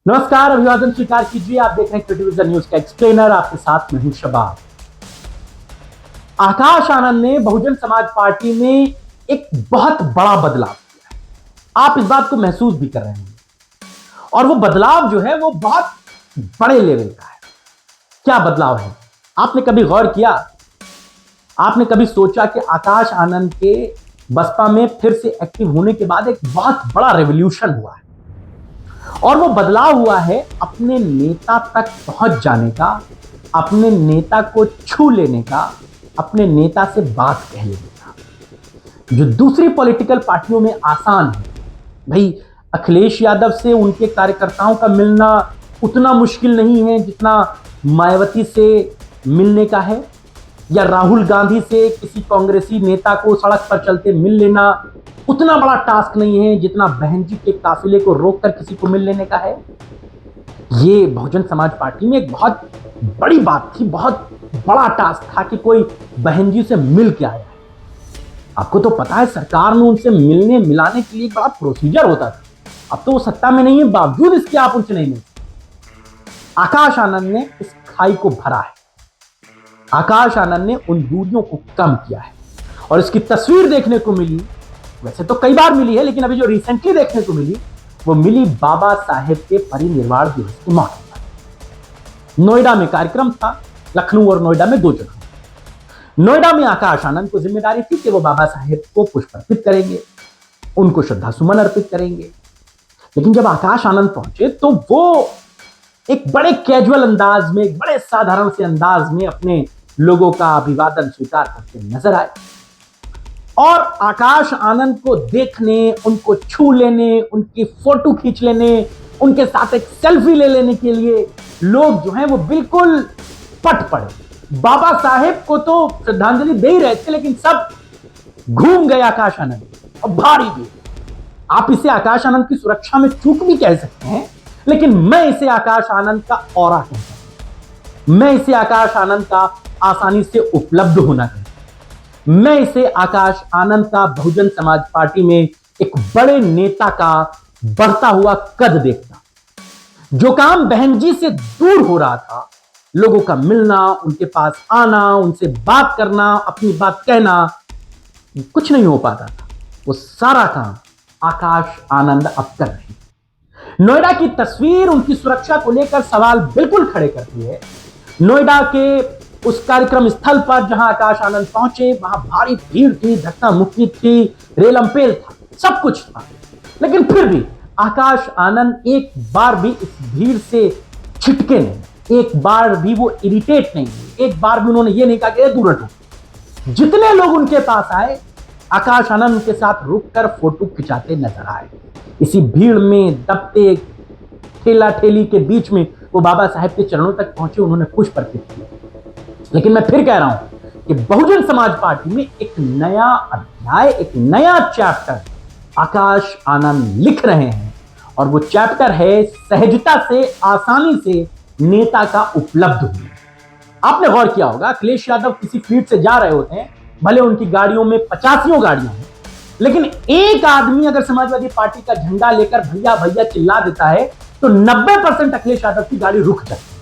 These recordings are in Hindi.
नमस्कार, अभिवादन स्वीकार कीजिए। आप देख रहे हैं क्रिटिविजन न्यूज का एक्सप्लेनर। आपके साथ मैं हूं शबाब। आकाश आनंद ने बहुजन समाज पार्टी में एक बहुत बड़ा बदलाव किया है। आप इस बात को महसूस भी कर रहे हैं और वो बदलाव जो है वो बहुत बड़े लेवल का है। क्या बदलाव है? आपने कभी गौर किया? आपने कभी सोचा कि आकाश आनंद के बसपा में फिर से एक्टिव होने के बाद एक बहुत बड़ा रेवोल्यूशन हुआ है और वो बदलाव हुआ है अपने नेता तक पहुंच जाने का, अपने नेता को छू लेने का, अपने नेता से बात कह लेने का, जो दूसरी पॉलिटिकल पार्टियों में आसान है। भाई, अखिलेश यादव से उनके कार्यकर्ताओं का मिलना उतना मुश्किल नहीं है जितना मायावती से मिलने का है, या राहुल गांधी से किसी कांग्रेसी नेता को सड़क पर चलते मिल लेना उतना बड़ा टास्क नहीं है जितना बहन जी के काफिले को रोककर किसी को मिल लेने का है। ये बहुजन समाज पार्टी में एक बहुत बड़ी बात थी, बहुत बड़ा टास्क था कि कोई बहन जी से मिल के आया है। आपको तो पता है, सरकार में उनसे मिलने मिलाने के लिए बड़ा प्रोसीजर होता था। अब तो वो सत्ता में नहीं है, बावजूद इसके आप उनसे नहीं मिलते। आकाश आनंद ने इस खाई को भरा है। आकाश आनंद ने उन दूरियों को कम किया है और इसकी तस्वीर देखने को मिली, वैसे तो कई बार मिली है, लेकिन अभी जो रिसेंटली देखने को मिली वो मिली बाबा साहेब के परिनिर्वाण दिवस के मौके पर। नोएडा में कार्यक्रम था, लखनऊ और नोएडा में दो जगह। नोएडा में आकाश आनंद को जिम्मेदारी थी कि वो बाबा साहेब को पुष्प अर्पित करेंगे, उनको श्रद्धा सुमन अर्पित करेंगे। लेकिन जब आकाश आनंद पहुंचे तो वो एक बड़े कैजुअल अंदाज में, एक बड़े साधारण से अंदाज में अपने लोगों का अभिवादन स्वीकार करते नजर आए और आकाश आनंद को देखने, उनको छू लेने, उनकी फोटो खींच लेने, उनके साथ एक सेल्फी ले लेने के लिए लोग जो हैं वो बिल्कुल पट पड़े। बाबा साहेब को तो श्रद्धांजलि दे ही रहे थे, लेकिन सब घूम गए आकाश आनंद और भारी भी। आप इसे आकाश आनंद की सुरक्षा में चूक भी कह सकते हैं, लेकिन मैं इसे आकाश आनंद का ऑरा कहता हूं। मैं इसे आकाश आनंद का आसानी से उपलब्ध होना कहता हूं। मैं इसे आकाश आनंद का बहुजन समाज पार्टी में एक बड़े नेता का बढ़ता हुआ कद देखता। जो काम बहन जी से दूर हो रहा था, लोगों का मिलना, उनके पास आना, उनसे बात करना, अपनी बात कहना, कुछ नहीं हो पाता था, वो सारा काम आकाश आनंद अब कर रहे हैं। नोएडा की तस्वीर उनकी सुरक्षा को लेकर सवाल बिल्कुल खड़े करती है। नोएडा के उस कार्यक्रम स्थल पर जहां आकाश आनंद पहुंचे, वहां भारी भीड़ थी, धक्का मुक्की थी, रेलमपेल था, सब कुछ था। लेकिन फिर भी आकाश आनंद एक बार भी इस भीड़ से छिटके नहीं, एक बार भी वो इरिटेट नहीं, एक बार भी उन्होंने ये नहीं कहा कि दूर हटो। जितने लोग उनके पास आए, आकाश आनंद के साथ रुककर फोटो खिंचाते नजर आए। इसी भीड़ में दबते ठेला ठेली के बीच में वो बाबा साहेब के चरणों तक पहुंचे, उन्होंने पुष्प अर्पित किया। लेकिन मैं फिर कह रहा हूं कि बहुजन समाज पार्टी में एक नया अध्याय, एक नया चैप्टर आकाश आनंद लिख रहे हैं और वो चैप्टर है सहजता से, आसानी से नेता का उपलब्ध होना। आपने गौर किया होगा, अखिलेश यादव किसी फील्ड से जा रहे होते हैं, भले उनकी गाड़ियों में 50 गाड़ियां हैं, लेकिन एक आदमी अगर समाजवादी पार्टी का झंडा लेकर भैया भैया चिल्ला देता है तो 90% अखिलेश यादव की गाड़ी रुक जाती है,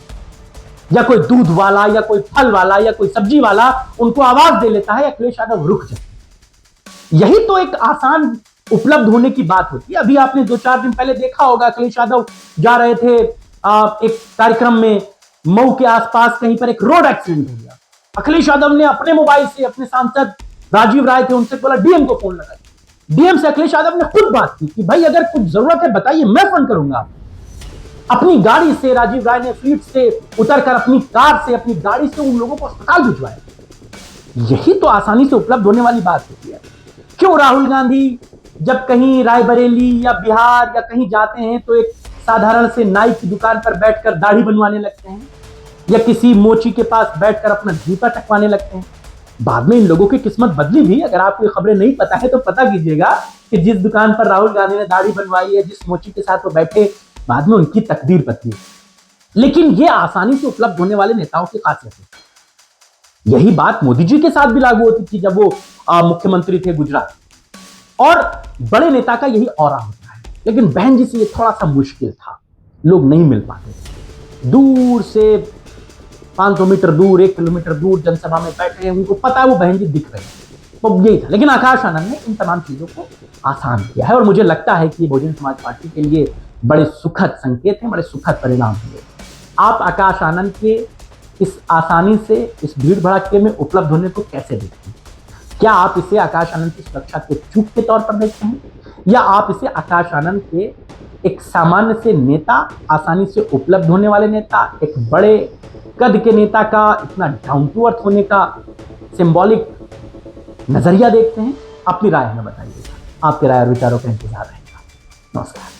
या कोई दूध वाला, या कोई फल वाला, या कोई सब्जी वाला उनको आवाज दे लेता है, अखिलेश यादव रुक जाते हैं। यही तो एक आसान उपलब्ध होने की बात होती है। अभी आपने 2-4 दिन पहले देखा होगा, अखिलेश यादव जा रहे थे एक कार्यक्रम में, मऊ के आसपास कहीं पर एक रोड एक्सीडेंट हो गया। अखिलेश यादव ने अपने मोबाइल से अपने सांसद राजीव राय थे, उनसे बोला डीएम को फोन लगाया। डीएम से अखिलेश यादव ने खुद बात की कि भाई अगर कुछ जरूरत है बताइए, मैं फोन करूंगा। अपनी गाड़ी से राजीव राय ने फील्ड से उतरकर अपनी कार से, अपनी गाड़ी से उन लोगों को अस्पताल भिजवाया। यही तो आसानी से उपलब्ध होने वाली बात होती है। क्यों राहुल गांधी जब कहीं रायबरेली या बिहार या कहीं जाते हैं तो एक साधारण से नाई की दुकान पर बैठकर दाढ़ी बनवाने लगते हैं, या किसी मोची के पास बैठकर अपना जूता टकवाने लगते हैं। बाद में इन लोगों की किस्मत बदली भी। अगर आपको ये खबरें नहीं पता है तो पता कीजिएगा कि जिस दुकान पर राहुल गांधी ने दाढ़ी बनवाई है, जिस मोची के साथ वो बैठे, बाद में उनकी तकदीर बदली। लेकिन ये आसानी से उपलब्ध होने वाले नेताओं की खासियत है। यही बात मोदी जी के साथ भी लागू होती थी जब वो मुख्यमंत्री थे गुजरात, और बड़े नेता का यही ऑरा होता है। लेकिन बहन जी से ये थोड़ा सा मुश्किल था। लोग नहीं मिल पाते थे। दूर से 500 मीटर दूर, 1 किलोमीटर दूर जनसभा में बैठे हैं, उनको पता है वो बहन जी दिख रही है, तो यही था। लेकिन आकाश आनंद ने इन तमाम चीजों को आसान किया है और मुझे लगता है कि बहुजन समाज पार्टी के लिए बड़े सुखद संकेत हैं, बड़े सुखद परिणाम हुए। आप आकाश आनंद के इस आसानी से इस भीड़ भड़ाके में उपलब्ध होने को कैसे देखते हैं? क्या आप इसे आकाश आनंद की सुरक्षा के चूक के तौर पर देखते हैं, या आप इसे आकाश आनंद के एक सामान्य से नेता, आसानी से उपलब्ध होने वाले नेता, एक बड़े कद के नेता का इतना डाउन टू अर्थ होने का सिंबॉलिक नजरिया देखते हैं? अपनी राय हमें बताइएगा। आपके राय और विचारों का इंतजार रहेगा। नमस्कार।